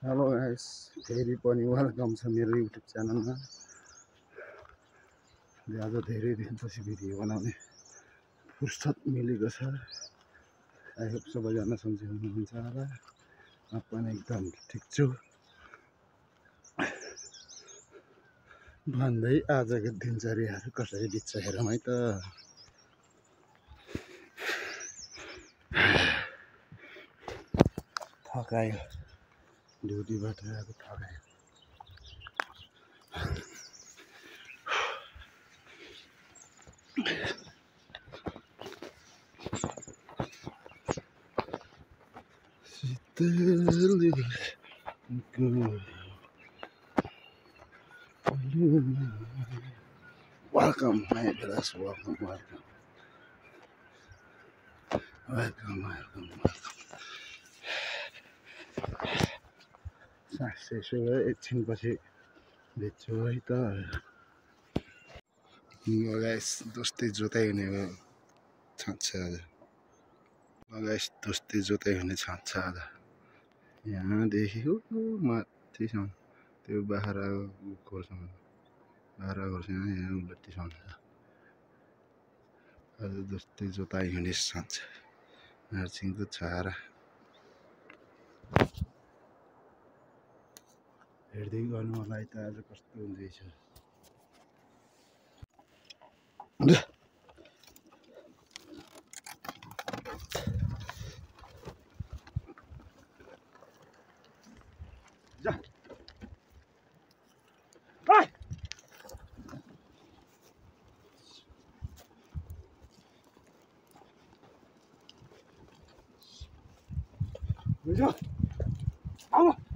Hello guys, फेरि पनि welcome छ मेरो युट्युब च्यानलमा। आज धेरै दिनपछि भिडियो बनाउने फुर्सद मिलेको छ। आई होप सबैजना सन्चै हुनुहुन्छ होला। म पनि एकदम ठिक छु भन्दै आजको दिनचर्याहरू कसरी बित्छ हेरौँ है त। थकायो, ड्युटीबाट आएको थकायो। Welcome, my brothers. Welcome. यसो एकछिनपछि भेट्छु है त। गाइस, दोस्ती जोताइ हुने छान्छ आज। गाइस, दोस्ती जोताइ हुने छान्छ आज। यहाँदेखि माथिसम्म त्यो बाख्रा घरसम्म यहाँ उल्टीसम्म आज दोस्ती जोताइ हुने छान्छ। नार्सिङको छारा हेर्दै गर्नु होला है त आज कस्तो हुँदैछ। Vamos!